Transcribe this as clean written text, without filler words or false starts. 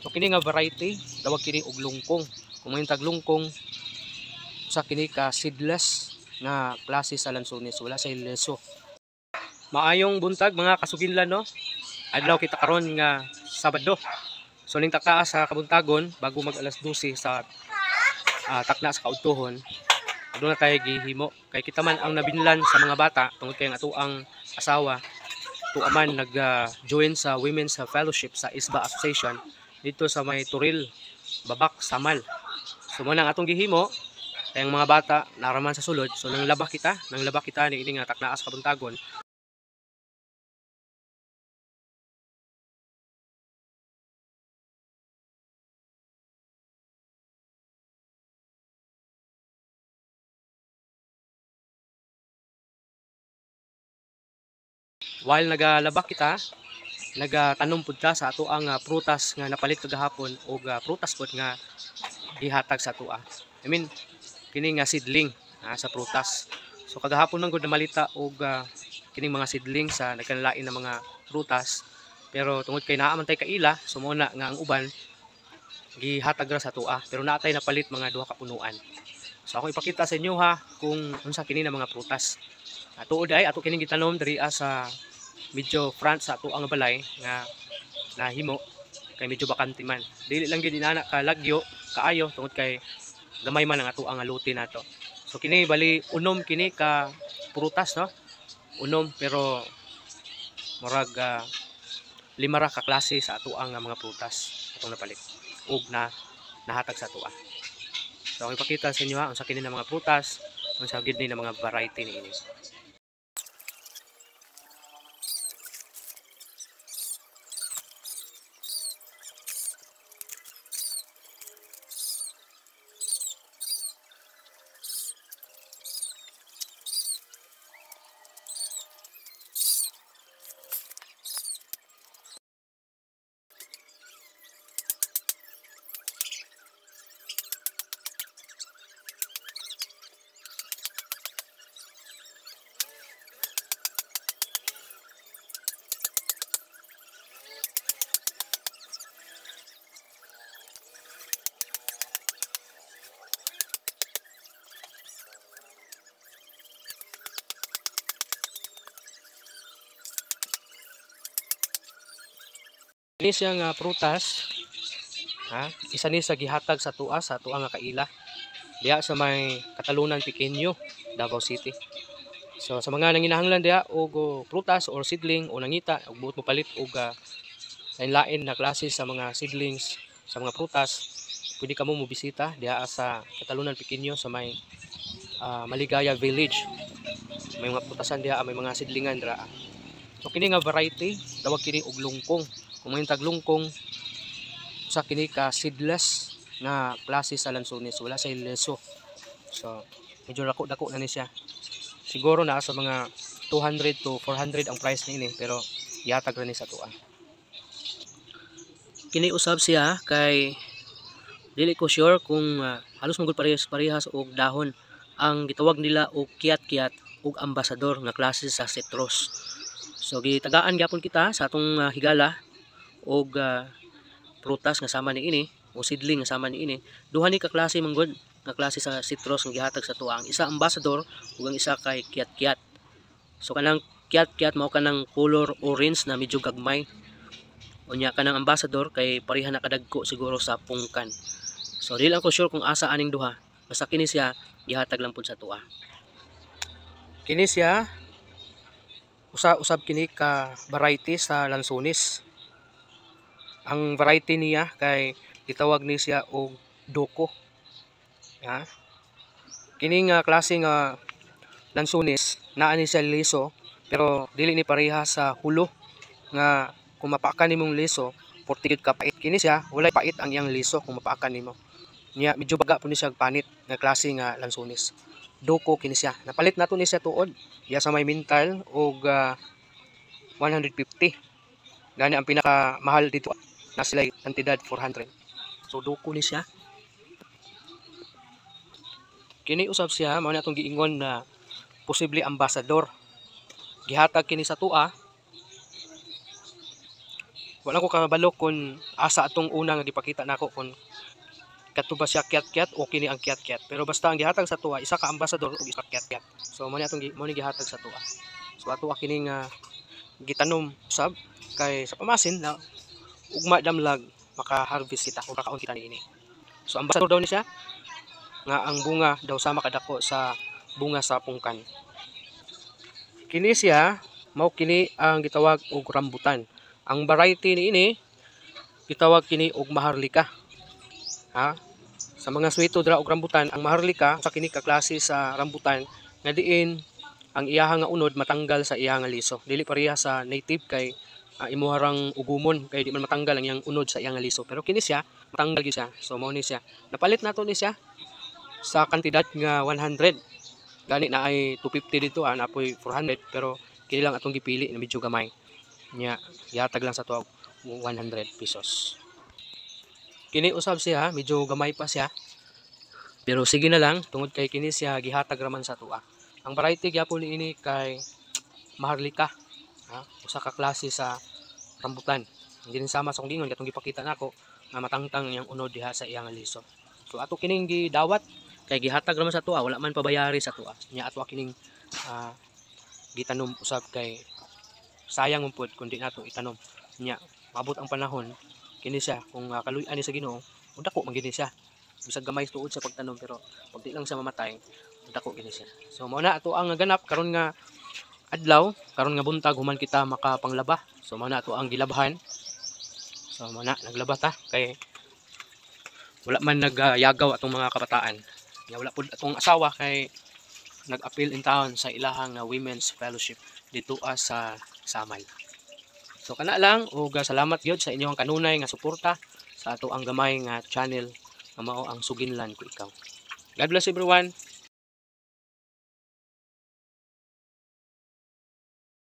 So kini nga variety tawag kini og lungkong. Kung may taglungkong sa kini ka seedless nga klase sa lansones, wala sa leso. Maayong buntag mga kasuginlan no. Adlaw kita karon nga Sabado. So ning taktaa sa kabuntagon bago mag alas 12 sa takna sa kaudtohon. Doon na tayo gihimo kay kita man ang nabinlan sa mga bata tungod kay ang ato ang asawa tuaman nag-join sa Women's Fellowship sa ISBA Association dito sa may Turil, Babak, Samal. So mo nang atong gihimo kay ang mga bata naraman sa sulod. So nanglaba kita ni ini nga taknaas kabuntagon. While nagalaba kita, nagatanom pud ta sa ato ang prutas nga napalit kagahapon og prutas pud nga gihatag sa ato. I mean kini nga seedling sa prutas. So kagahapon man gud namalita og kining mga seedling sa nagkanlain na mga prutas. Pero tungod kay naa man tay kaila, sumuna nga ang uban gihatag ra sa ato. Pero naa tay napalit mga duha ka punuan. So ako ipakita sa inyo ha kung unsa kini na mga prutas. Tuod ay ato kining gitanom diri sa medyo front sa ato ang balay nga nahimo kay medyo bakante man. Dili lang gid inana ka lagyo kaayo tungod kay gamay man ang ato ang luti nato. So kini bali unom kini ka prutas no. Unom pero murag lima ra ka klase sa ato ang mga prutas atong napalit ug nahatag sa ato. So ako ipakita sa inyo ha unsa kini na mga prutas, unsa gid ni na mga variety niini. Ini siya nga prutas, isa ni sa gihatag sa tuwa sa tuwa nga kaila. Diya sa may Katalunan Pequeño, Davao City. So sa mga nanginahanglan diya og prutas or seedling o nangita og buot mo palit og lain-lain na klase sa mga seedlings sa mga prutas, pwede ka mo bisita diya sa Katalunan Pequeño sa may Maligaya Village. May mga prutasan diya, may mga seedlingan dira. So kini nga variety tawag kini og lungkong. Kung may taglungkong sa kini ka seedless nga klase sa lansones, wala sa leso. So medyo dako na ni siya. Siguro na sa mga 200 to 400 ang price niini pero yatag ra ni sa tuwa. Kini usab siya kay dili ko sure kung halos magud parehas og dahon. Ang gitawag nila og kiyat-kiyat ug ambasador nga klase sa citrus. So gitagaan gyapon kita sa atong higala og prutas nga sama niini o seedling nga sama niini. Duha ni ka klase manggod nga klase sa citrus nga gihatag sa tuwa. Ang isa ambassador ug ang isa kay kiyat-kiyat. So kanang kiyat-kiyat mao kanang color orange na medyo gagmay. Unya kanang ambassador kay pareha na kadagko siguro sa pungkan. So dili lang ko sure kung asa aning duha. Basta kini siya gihatag lang pud sa tuwa. Kini siya usab kini ka variety sa lansones. Ang variety niya kay gitawag ni siya og doko. Kini nga klase nga lansones naa ni siya liso pero dili ni pareha sa hulo nga kung mapaakan nimong liso portigid ka pait. Kini siya walay pait ang iyang liso kung mapaakan nimo. Nya medyo baga po ni siya panit nga klase nga lansones. Doko kini siya. Napalit nato ni siya tuod. Diya sa may mintal og 150. Gani ang pinaka mahal dito na sila kantidad 400. So doko ni siya. Kini usab siya mao na atong giingon na posible ambassador. Gihatag kini sa tuwa Wala ko kabalo kung asa atong una nga gipakita nako kung kato ba siya kiat-kiat o kini ang kiat-kiat. Pero basta ang gihatag sa tuwa isa ka ambasador ug isa ka kiat-kiat. So mo ni atong mo ni gihatag sa tuwa. So ato kini nga gitanom usab kay sa pamasin na ugma damlag maka-harvest kita o kakaon kita niini. So ambasador daw ni siya nga ang bunga daw sama kadako sa bunga sa pungkan. Kini siya mao kini ang gitawag og rambutan. Ang variety niini gitawag kini og maharlika. Ha? Sa mga sweeto dra og rambutan, ang maharlika sa kini ka klase sa rambutan nga diin ang iyaha nga unod matanggal sa iyaha nga liso. Dili pareha sa native kay imuharang ugumon kay di man matanggal ang iyang unod sa iyang nga liso. Pero kini siya matanggal gyud siya. So mao ni siya. Napalit nato ni siya sa kantidad nga 100. Gani na ay 250 dito, na apoy 400 pero kini lang atong gipili na medyo gamay. Nya gihatag lang sa tuwa 100 pesos. Kini usab siya, medyo gamay pa siya. Pero sige na lang tungod kay kini siya gihatag raman sa tuwa. Ang variety gyapon niini kay maharlika. Usa ka klase sa rambutan. Hindi rin sama sa kung dingon katong gipakita nako na matangtang yang unod diha sa iyang liso. So ato kining gidawat kay gihatag raman sa tuwa, wala man pabayari sa tuwa. Nya ato kining gitanom usab kay sayang mo pud kun di nato itanom. Nya maabot ang panahon kini siya kung kaluy-an ni sa Ginoo, dako man gini siya. Bisag gamay tuod sa pagtanom pero pag di lang siya mamatay, dako gini siya. So mao na ato ang ganap karon nga adlaw, karon nga buntag human kita makapanglaba. So mao na ato ang gilabhan. So mao na naglaba ta kay wala man nagyagaw atong mga kabataan. Ya wala pud atong asawa kay nag-appeal in town sa ilahang women's fellowship dito sa Samal. So kana lang ug salamat gyud sa inyong kanunay nga suporta sa ato ang gamay nga channel nga mao ang Suginlan ko ikaw. God bless everyone.